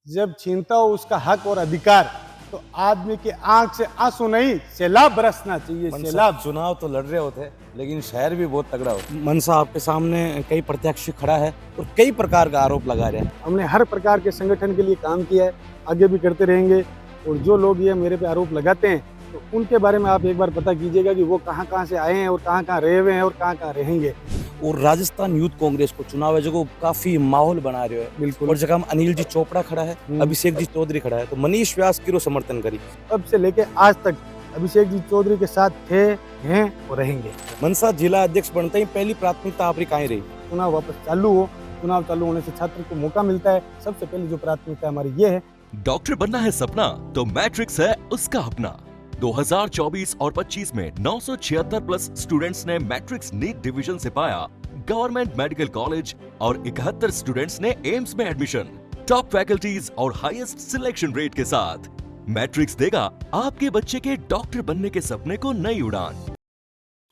जब छीनता हो उसका हक और अधिकार, तो आदमी की आंख से आंसू नहीं, सैलाब बरसना चाहिए, मनसा सैलाब। चुनाव तो लड़ रहे होते, लेकिन शहर भी बहुत तगड़ा हो। मनसा आपके सामने कई प्रत्याशी खड़ा है और कई प्रकार का आरोप लगा रहे हैं। हमने हर प्रकार के संगठन के लिए काम किया है, आगे भी करते रहेंगे। और जो लोग ये मेरे पे आरोप लगाते हैं, तो उनके बारे में आप एक बार पता कीजिएगा कि वो कहाँ कहाँ से आए हैं और कहाँ कहाँ रहे हुए हैं और कहाँ कहाँ रहेंगे। और राजस्थान यूथ कांग्रेस को चुनाव है जो काफी माहौल बना रहे हो है। बिल्कुल। और जगह हम अनिल जी चोपड़ा खड़ा है, अभिषेक जी चौधरी खड़ा है, तो मनीष व्यास की समर्थन करी। तब से लेके आज तक अभिषेक जी चौधरी के साथ थे, हैं और रहेंगे। मनसा जिला अध्यक्ष बनते ही पहली प्राथमिकता आपकी कहाँ रही? चुनाव वापस चालू हो, चुनाव चालू होने से छात्र को मौका मिलता है। सबसे पहले जो प्राथमिकता हमारी ये है, डॉक्टर बनना है सपना तो मैट्रिक्स है उसका अपना। 2024 और 25 में 976 प्लस स्टूडेंट्स ने मैट्रिक्स नीट डिवीजन से पाया गवर्नमेंट मेडिकल कॉलेज और 71 स्टूडेंट्स ने एम्स में एडमिशन। टॉप फैकल्टीज और हाईएस्ट सिलेक्शन रेट के साथ मैट्रिक्स देगा आपके बच्चे के डॉक्टर बनने के सपने को नई उड़ान।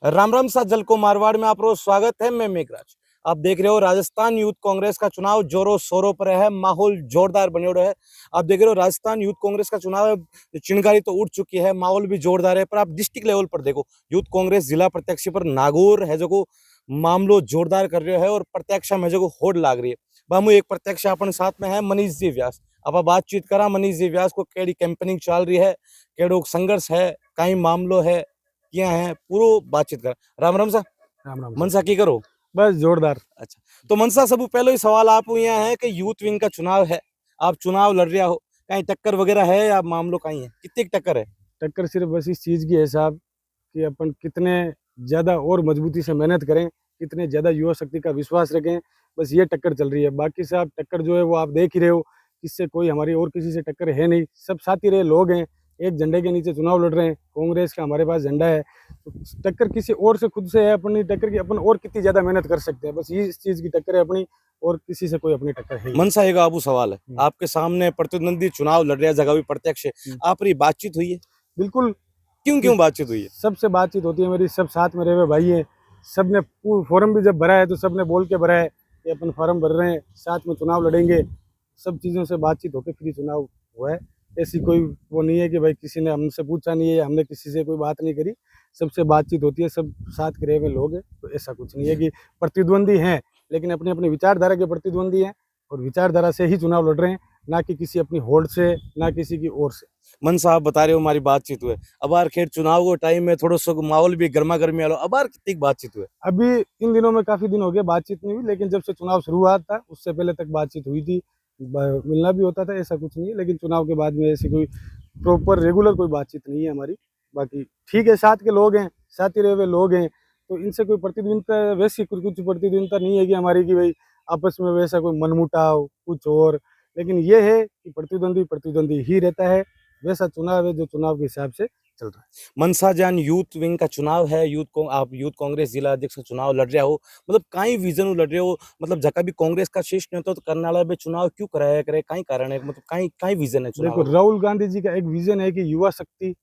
राम राम सा जल को मारवाड़ में आपको स्वागत है। मैं मेघराज, आप देख रहे हो राजस्थान यूथ कांग्रेस का चुनाव जोरों शोरों पर है, माहौल जोरदार बने हुए है। आप देख रहे हो राजस्थान यूथ कांग्रेस का चुनाव है, चिंगारी तो उठ चुकी है, माहौल भी जोरदार है। पर आप डिस्ट्रिक्ट लेवल पर देखो, यूथ कांग्रेस जिला प्रत्याशी पर नागौर है जो को मामलो जोरदार कर रहे है और प्रत्याशा में जो को होड़ लाग रही है। बामू एक प्रत्याशा अपन साथ में है मनीष जी व्यास। आप बातचीत करा मनीष जी व्यास को, केड़ी कैंपेनिंग चल रही है, केड़ो संघर्ष है, कई मामलो है, क्या है, पूरो बातचीत कर। राम राम सा। राम राम मनसा की करो बस जोरदार। अच्छा, तो मनसा सब पहले ही सवाल आप यहाँ है कि यूथ विंग का चुनाव है, आप चुनाव लड़ रहा हो, कहीं टक्कर वगैरह है या मामलो कहीं है, कितनी टक्कर है? टक्कर सिर्फ बस इस चीज़ की है साहब कि अपन कितने ज़्यादा और मजबूती से मेहनत करें, कितने ज़्यादा युवा शक्ति का विश्वास रखें, बस ये टक्कर चल रही है। बाकी साहब टक्कर जो है वो आप देख ही रहे हो, इससे कोई हमारी और किसी से टक्कर है नहीं। सब साथी रहे लोग हैं, एक झंडे के नीचे चुनाव लड़ रहे हैं। कांग्रेस का हमारे पास झंडा है, तो टक्कर किसी और से खुद से है। अपनी टक्कर की अपन और कितनी ज़्यादा मेहनत कर सकते हैं, बस ये इस चीज़ की टक्कर है अपनी, और किसी से कोई अपनी टक्कर है ही नहीं। मनसा एक आबू सवाल है, आपके सामने प्रतिद्वंदी चुनाव लड़ रहा है, जगह भी प्रत्यक्ष है, आपकी बातचीत हुई है? बिल्कुल। क्यों बातचीत हुई है? सबसे बातचीत होती है मेरी, सब साथ में रहे हुए भाई हैं। सब ने फॉर्म भी जब भरा है तो सब ने बोल के भरा है कि अपन फॉर्म भर रहे हैं, साथ में चुनाव लड़ेंगे। सब चीज़ों से बातचीत होकर फिर चुनाव हुआ है। ऐसी कोई वो नहीं है कि भाई किसी ने हमसे पूछा नहीं है, हमने किसी से कोई बात नहीं करी। सबसे बातचीत होती है, सब साथ के रहे हुए लोग हैं। तो ऐसा कुछ नहीं है कि प्रतिद्वंदी हैं, लेकिन अपनी अपनी विचारधारा के प्रतिद्वंदी हैं और विचारधारा से ही चुनाव लड़ रहे हैं, ना कि किसी अपनी होड़ से, ना किसी की ओर से। मनसा आप बता रहे हो हमारी बातचीत हुए, अबार खेर चुनाव को टाइम में थोड़ा सा माहौल भी गर्मा गर्मी वाला, अबार कितनी बातचीत हुए? अभी इन दिनों में काफ़ी दिन हो गए बातचीत नहीं हुई, लेकिन जब से चुनाव शुरू हुआ था उससे पहले तक बातचीत हुई थी। मिलना भी होता था, ऐसा कुछ नहीं है। लेकिन चुनाव के बाद में ऐसी कोई प्रॉपर रेगुलर कोई बातचीत नहीं है हमारी। बाकी ठीक है, साथ के लोग हैं, साथी रहे हुए लोग हैं, तो इनसे कोई प्रतिद्वंदिता वैसी कुछ प्रतिद्वंदिता नहीं है कि हमारी कि भाई आपस में वैसा कोई मनमुटाव कुछ और। लेकिन ये है कि प्रतिद्वंदी प्रतिद्वंदी ही रहता है, वैसा चुनाव है जो चुनाव के हिसाब से चल रहा है। मनसा जान यूथ विंग का चुनाव है, आप यूथ कांग्रेस जिला अध्यक्ष का चुनाव लड़ रहे हो, मतलब काई विजन लड़ रहे हो, मतलब जका भी कांग्रेस का शीर्ष नेतृत्व करने वाला भी चुनाव क्यों कराया करे, काई कारण है, मतलब काई काई विजन है चुनाव देखो, का? राहुल गांधी जी का एक विजन है कि युवा शक्ति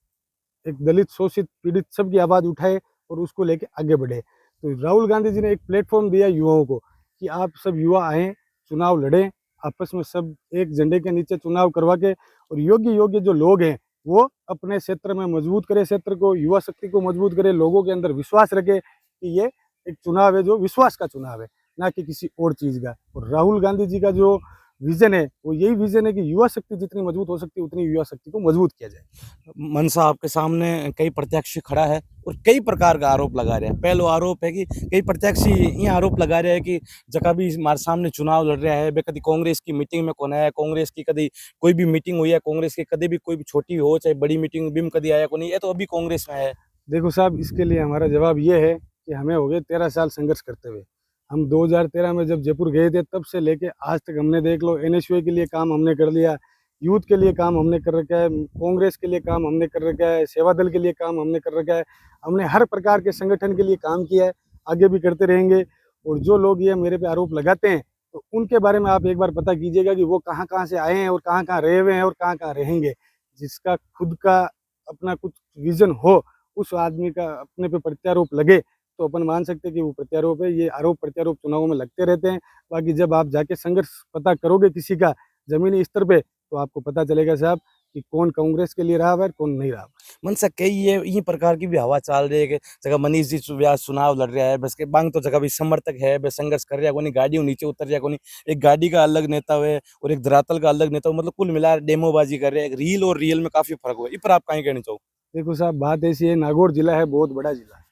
एक दलित, शोषित, पीड़ित सबकी आवाज़ उठाए और उसको लेके आगे बढ़े। तो राहुल गांधी जी ने एक प्लेटफॉर्म दिया युवाओं को कि आप सब युवा आएँ, चुनाव लड़ें, आपस में सब एक झंडे के नीचे चुनाव करवा के, और योग्य योग्य जो लोग हैं वो अपने क्षेत्र में मजबूत करें, क्षेत्र को, युवा शक्ति को मजबूत करें, लोगों के अंदर विश्वास रखें कि ये एक चुनाव है जो विश्वास का चुनाव है, ना कि किसी और चीज़ का। और राहुल गांधी जी का जो विजन है वो यही विजन है कि युवा शक्ति जितनी मजबूत हो सकती है उतनी युवा शक्ति को मजबूत किया जाए। मनसा आपके सामने कई प्रत्याशी खड़ा है और कई प्रकार का आरोप लगा रहे हैं। पहला आरोप है कि कई प्रत्याशी ये आरोप लगा रहे हैं कि जगह भी हमारे सामने चुनाव लड़ रहा है, कभी कांग्रेस की मीटिंग में कौन आया, कांग्रेस की कभी कोई भी मीटिंग हुई है, कांग्रेस की कभी भी कोई भी छोटी हो चाहे बड़ी मीटिंग भी कभी आया को नहीं, ये तो अभी कांग्रेस में है। देखो साहब, इसके लिए हमारा जवाब ये है कि हमें हो गए 13 साल संघर्ष करते हुए। हम 2013 में जब जयपुर गए थे तब से लेके आज तक हमने देख लो एनएसयूआई के लिए काम हमने कर लिया, यूथ के लिए काम हमने कर रखा है, कांग्रेस के लिए काम हमने कर रखा है, सेवा दल के लिए काम हमने कर रखा है। हमने हर प्रकार के संगठन के लिए काम किया है, आगे भी करते रहेंगे। और जो लोग ये मेरे पे आरोप लगाते हैं, तो उनके बारे में आप एक बार पता कीजिएगा कि वो कहाँ कहाँ से आए हैं और कहाँ कहाँ रहे हुए हैं और कहाँ कहाँ रहेंगे। जिसका खुद का अपना कुछ विजन हो, उस आदमी का अपने पे प्रत्यारोप लगे तो अपन मान सकते हैं कि वो प्रत्यारोप है। ये आरोप प्रत्यारोप चुनावों में लगते रहते हैं। बाकी जब आप जाके संघर्ष पता करोगे किसी का ज़मीनी स्तर पे, तो आपको पता चलेगा साहब कि कौन कांग्रेस के लिए रहा हुआ है कौन नहीं रहा हुआ है। मनसा कई ये प्रकार की भी हवा चाल रही है कि जगह मनीष जी व्यास चुनाव लड़ रहा है, बस के बांग तो जगह भी समर्थक है, बस संघर्ष कर रहा है, कोनी गाड़ी नीचे उतर रहा है, कोनी एक गाड़ी का अलग नेता है और एक धरातल का अलग नेता हो, मतलब कुल मिला डेमोबाजी कर रहे हैं। रील और रियल में काफी फर्क हुआ है। इस पर आप कहीं कहना चाहो? देखो साहब बात ऐसी है, नागौर जिला है बहुत बड़ा जिला है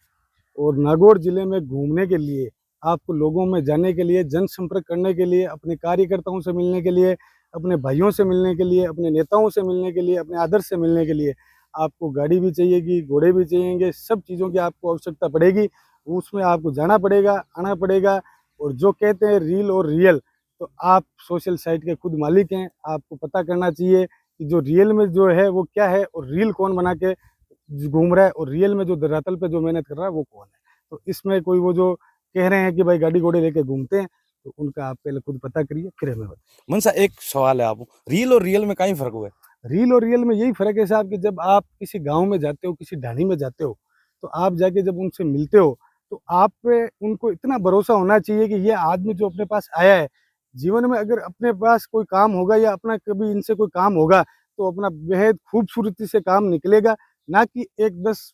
और नागौर जिले में घूमने के लिए आपको लोगों में जाने के लिए जनसंपर्क करने के लिए अपने कार्यकर्ताओं से मिलने के लिए अपने भाइयों से मिलने के लिए अपने नेताओं से मिलने के लिए अपने आदर्श से मिलने के लिए आपको गाड़ी भी चाहिएगी घोड़े भी चाहिएंगे सब चीज़ों की आपको आवश्यकता पड़ेगी। उसमें आपको जाना पड़ेगा आना पड़ेगा और जो कहते हैं रील और रियल तो आप सोशल साइट के खुद मालिक हैं। आपको पता करना चाहिए कि जो रियल में जो है वो क्या है और रील कौन बना के घूम रहा है और रियल में जो धरातल पे जो मेहनत कर रहा है वो कौन है। तो इसमें कोई वो जो कह रहे हैं कि भाई गाड़ी घोड़े लेके घूमते हैं तो उनका आप पहले खुद पता करिए फिर हमें बताइए। मनसा एक सवाल है, आप रील और रियल में कहीं फर्क हुआ है? रील और रियल में यही फर्क है साहब कि जब आप किसी गांव में जाते हो किसी ढाणी में जाते हो तो आप जाके जब उनसे मिलते हो तो आप पे उनको इतना भरोसा होना चाहिए कि ये आदमी जो अपने पास आया है जीवन में अगर अपने पास कोई काम होगा या अपना कभी इनसे कोई काम होगा तो अपना बेहद खूबसूरती से काम निकलेगा। ना कि एक 10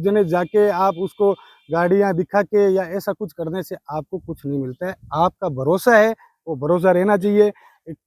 जने जाके आप उसको गाड़ियां दिखा के या ऐसा कुछ करने से आपको कुछ नहीं मिलता है। आपका भरोसा है वो भरोसा रहना चाहिए। एक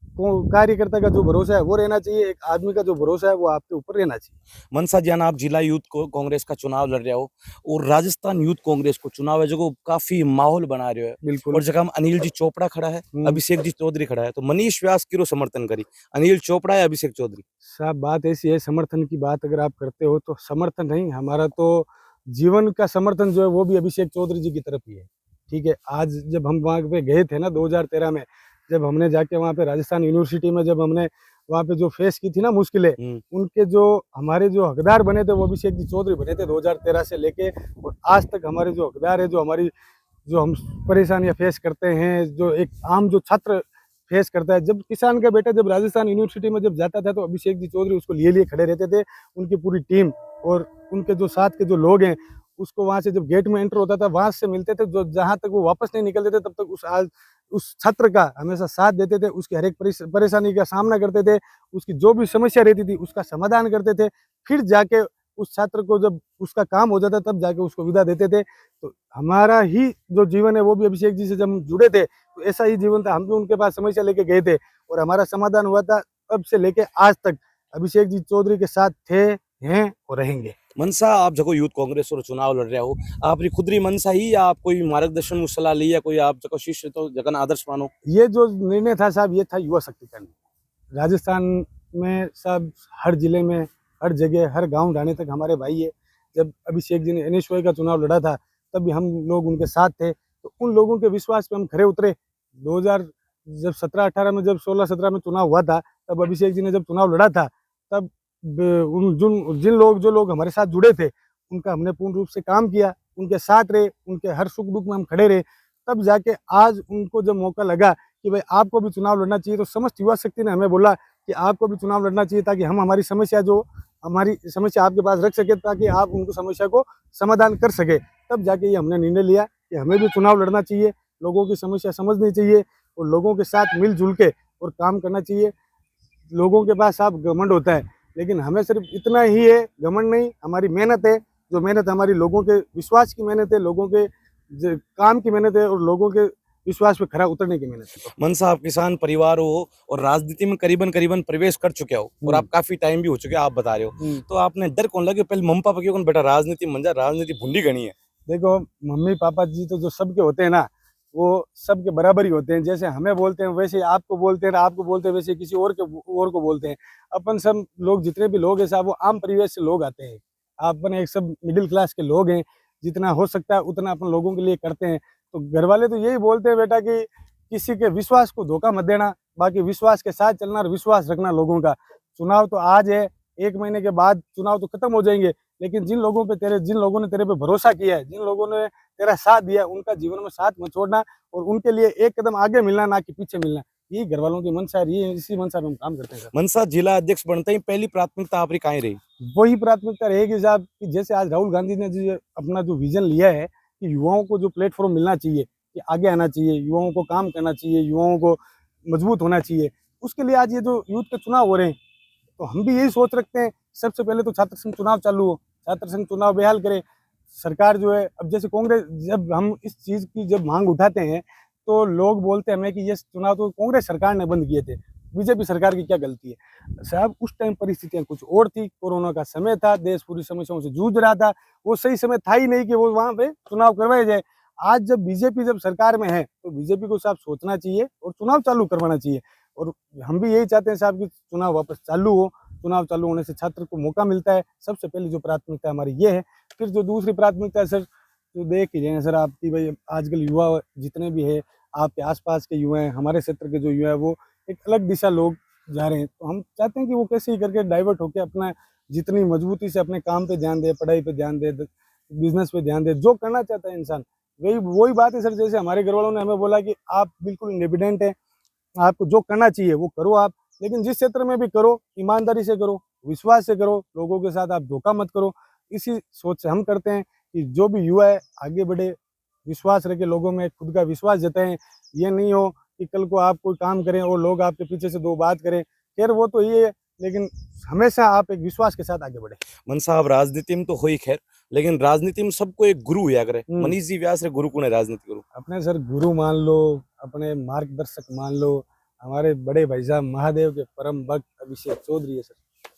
कार्यकर्ता का जो भरोसा है वो रहना चाहिए। एक आदमी का जो भरोसा है वो आपके ऊपर रहना चाहिए। मनसा जान आप जिला यूथ कांग्रेस का चुनाव लड़ रहे हो और राजस्थान यूथ कांग्रेस को चुनाव है जो काफी माहौल बना रहे हो है। बिल्कुल और जगह अनिल जी चोपड़ा खड़ा है, अभिषेक जी चौधरी खड़ा है, तो मनीष व्यास किरो समर्थन करी, अनिल चोपड़ा या अभिषेक चौधरी? साहब बात ऐसी है समर्थन की बात अगर आप करते हो तो समर्थन नहीं हमारा तो जीवन का समर्थन जो है वो भी अभिषेक चौधरी जी की तरफ ही है। ठीक है आज जब हम वहाँ पे गए थे ना 2013 में जब हमने जाके वहाँ पे राजस्थान यूनिवर्सिटी में जब हमने वहाँ पे जो फेस की थी ना मुश्किलें उनके जो हमारे जो हकदार बने थे वो अभिषेक जी चौधरी बने थे 2013 से लेके और आज तक हमारे जो हकदार है जो हमारी जो हम परेशानियां फेस करते हैं जो एक आम जो छात्र फेस करता है। जब किसान का बेटा जब राजस्थान यूनिवर्सिटी में जब जाता था तो अभिषेक जी चौधरी उसको लिए खड़े रहते थे। उनकी पूरी टीम और उनके जो साथ के जो लोग हैं उसको वहाँ से जब गेट में एंटर होता था वहाँ से मिलते थे जो जहाँ तक वो वापस नहीं निकलते थे तब तक उस छात्र का हमेशा साथ देते थे। उसकी हर एक परेशानी का सामना करते थे। उसकी जो भी समस्या रहती थी उसका समाधान करते थे। फिर जाके उस छात्र को जब उसका काम हो जाता तब जाके उसको विदा देते थे। तो हमारा ही जो जीवन है वो भी अभिषेक जी से जब हम जुड़े थे तो ऐसा ही जीवन था। हम भी उनके पास समस्या लेके गए थे और हमारा समाधान हुआ था। तब से लेके आज तक अभिषेक जी चौधरी के साथ थे हैं और रहेंगे। मनसा आप जको यूथ कांग्रेस और चुनाव लड़ रहे हो आपरी खुदरी मनसा ही या आप कोई मार्गदर्शन सलाह ली या कोई आप जको शिष्य तो जगन आदर्श मानो? ये जो निर्णय था साहब ये था युवा शक्ति का निर्णय। राजस्थान में साहब हर जिले में हर जगह हर गांव ढाणे तक हमारे भाई है। जब अभिषेक जी ने NSY का चुनाव लड़ा था तब भी हम लोग उनके साथ थे। तो उन लोगों के विश्वास पे हम खरे उतरे। 2000 जब 17-18 में जब 16-17 में चुनाव हुआ था तब अभिषेक जी ने जब चुनाव लड़ा था तब जिन लोग जो लोग हमारे साथ जुड़े थे उनका हमने पूर्ण रूप से काम किया। उनके साथ रहे उनके हर सुख दुख में हम खड़े रहे। तब जाके आज उनको जब मौका लगा कि भाई आपको भी चुनाव लड़ना चाहिए तो समस्त युवा शक्ति ने हमें बोला कि आपको भी चुनाव लड़ना चाहिए ताकि हम हमारी समस्या आपके पास रख सके ताकि आप उनको समस्या को समाधान कर सके। तब जाके ये हमने निर्णय लिया कि हमें भी चुनाव लड़ना चाहिए। लोगों की समस्या समझनी चाहिए और लोगों के साथ मिलजुल के और काम करना चाहिए। लोगों के पास आप घमंड होता है लेकिन हमें सिर्फ इतना ही है घमंड नहीं हमारी मेहनत है। जो मेहनत हमारी लोगों के विश्वास की मेहनत है लोगों के काम की मेहनत है और लोगों के विश्वास पे खरा उतरने की मेहनत है। मनसा आप किसान परिवार हो और राजनीति में करीबन प्रवेश कर चुके हो और आप काफी टाइम भी हो चुके आप बता रहे हो, तो आपने डर कौन लगे पहले मम्मी पापा क्यों बेटा राजनीति में जा राजनीति भुंडी गणी है? देखो मम्मी पापा जी तो जो सबके होते हैं ना वो सबके बराबर ही होते हैं। जैसे हमें बोलते हैं वैसे आपको बोलते हैं आपको बोलते हैं वैसे किसी और को बोलते हैं। अपन सब लोग जितने भी लोग हैं साहब वो आम परिवेश से लोग आते हैं। अपन एक सब मिडिल क्लास के लोग हैं। जितना हो सकता है उतना अपन लोगों के लिए करते हैं। तो घर वाले तो यही बोलते हैं बेटा कि किसी के विश्वास को धोखा मत देना। बाकी विश्वास के साथ चलना और विश्वास रखना लोगों का। चुनाव तो आज है 1 महीने के बाद चुनाव तो खत्म हो जाएंगे लेकिन जिन लोगों ने तेरे पे भरोसा किया है जिन लोगों ने तेरा साथ दिया उनका जीवन में साथ मत छोड़ना और उनके लिए एक कदम आगे मिलना ना कि पीछे मिलना। यही घर वालों की मंशा है। ये इसी मंशा में हम काम करते हैं। मनसा जिला अध्यक्ष बनते ही पहली प्राथमिकता आपकी कहाँ रही? वही प्राथमिकता रहेगी साहब कि जैसे आज राहुल गांधी ने जो अपना जो विजन लिया है कि युवाओं को जो प्लेटफॉर्म मिलना चाहिए कि आगे आना चाहिए युवाओं को काम करना चाहिए युवाओं को मजबूत होना चाहिए। उसके लिए आज ये जो यूथ के चुनाव हो रहे हैं, तो हम भी यही सोच रखते हैं सबसे पहले तो छात्र संघ चुनाव चालू हो, छात्र संघ चुनाव बेहाल करे। सरकार जो है, अब जैसे कांग्रेस, जब हम इस चीज़ की जब मांग उठाते हैं तो लोग बोलते हैं हमें कि ये चुनाव तो कांग्रेस सरकार ने बंद किए थे, बीजेपी सरकार की क्या गलती है। साहब उस टाइम परिस्थितियां कुछ और थी, कोरोना का समय था, देश पूरी समस्याओं से जूझ रहा था, वो सही समय था ही नहीं कि वो वहाँ पे चुनाव करवाए जाए। आज जब बीजेपी जब सरकार में है तो बीजेपी को साहब सोचना चाहिए और चुनाव चालू करवाना चाहिए। और हम भी यही चाहते हैं साहब कि चुनाव वापस चालू हो, चुनाव चालू होने से छात्र को मौका मिलता है। सबसे पहली जो प्राथमिकता हमारी ये है। फिर जो दूसरी प्राथमिकता है सर, तो देख ही रहे हैं सर आप कि भाई आजकल युवा जितने भी है, आपके आसपास के युवा हैं, हमारे क्षेत्र के जो युवा है, वो एक अलग दिशा लोग जा रहे हैं। तो हम चाहते हैं कि वो कैसे ही करके डाइवर्ट होकर अपना जितनी मजबूती से अपने काम पे ध्यान दे, पढ़ाई पे ध्यान दे, बिजनेस पे ध्यान दे, जो करना चाहता है इंसान। वही बात है सर, जैसे हमारे घर वालों ने हमें बोला कि आप बिल्कुल इंडिपेंडेंट है, आपको जो करना चाहिए वो करो आप, लेकिन जिस क्षेत्र में भी करो ईमानदारी से करो, विश्वास से करो, लोगों के साथ आप धोखा मत करो। इसी सोच से हम करते हैं कि जो भी युवा है आगे बढ़े, विश्वास रखे, लोगों में खुद का विश्वास जताएं। ये नहीं हो कि कल को आप कोई काम करें और लोग आपके पीछे से दो बात करें, खैर वो तो ये है, लेकिन हमेशा आप एक विश्वास के साथ आगे बढ़े। मन साहब राजनीति में तो हुई खैर, लेकिन राजनीति में सबको एक गुरु हुआ करे। मनीष जी व्यास रे गुरु कौन है राजनीति गुरु? अपने सर गुरु मान लो, अपने मार्गदर्शक मान लो, हमारे बड़े भाई साहब महादेव के परम भक्त अभिषेक चौधरी है सर।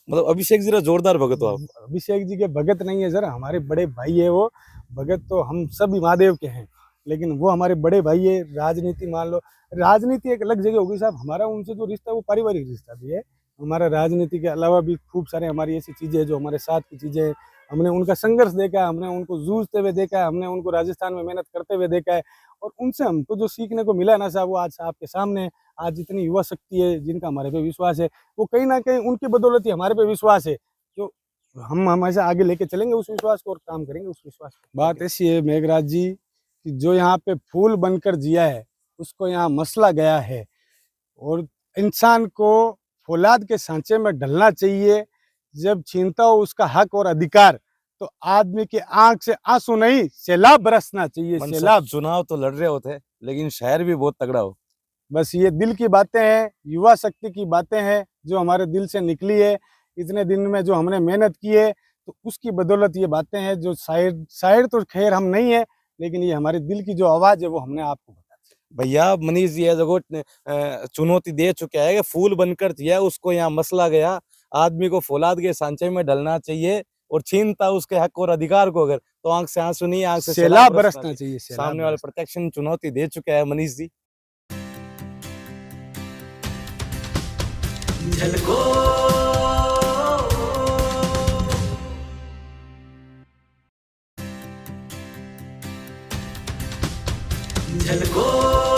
मतलब अभिषेक जी रा जोरदार भगत हो आप? अभिषेक जी के भगत नहीं है सर, हमारे बड़े भाई है वो। भगत तो हम सब महादेव के हैं, लेकिन वो हमारे बड़े भाई है। राजनीति मान लो, राजनीति एक अलग जगह होगी साहब, हमारा उनसे जो रिश्ता है वो पारिवारिक रिश्ता भी है। हमारा राजनीति के अलावा भी खूब सारे हमारी ऐसी चीज़ें हैं जो हमारे साथ की चीज़ें हैं। हमने उनका संघर्ष देखा है, हमने उनको जूझते हुए देखा है, हमने उनको राजस्थान में मेहनत करते हुए देखा है। और उनसे हमको जो सीखने को मिला ना साहब, वो आज आपके सामने। आज जितनी युवा शक्ति है, जिनका हमारे पे विश्वास है, वो कहीं ना कहीं उनकी बदौलत ही हमारे पे विश्वास है। जो हम हमेशा आगे लेके चलेंगे उस विश्वास को और काम करेंगे उस विश्वास को। बात ऐसी है मेघराज जी कि जो यहाँ पे फूल बनकर जिया है उसको यहाँ मसला गया है, और इंसान को फौलाद के सांचे में ढलना चाहिए। जब छीनता हो उसका हक और अधिकार, तो आदमी की आंख से आंसू नहीं, सैलाब बरसना चाहिए, सैलाब। चुनाव तो लड़ रहे होते, लेकिन शहर भी बहुत तगड़ा हो। बस ये दिल की बातें हैं, युवा शक्ति की बातें हैं, जो हमारे दिल से निकली है। इतने दिन में जो हमने मेहनत की है, तो उसकी बदौलत ये बातें हैं। जो शायर तो खैर हम नहीं है, लेकिन ये हमारे दिल की जो आवाज़ है वो हमने आपको बता दी। भैया मनीष जी है जो चुनौती दे चुका है कि फूल बनकर जिया, उसको यहाँ मसला गया। आदमी को फौलाद के सांचे में ढलना चाहिए, और छीनता उसके हक और अधिकार को अगर, तो आंख से आंसू नहीं, आंख से सैलाब बरसना चाहिए। सामने वाले प्रत्यक्ष चुनौती दे चुका है मनीष जी। झलको झलको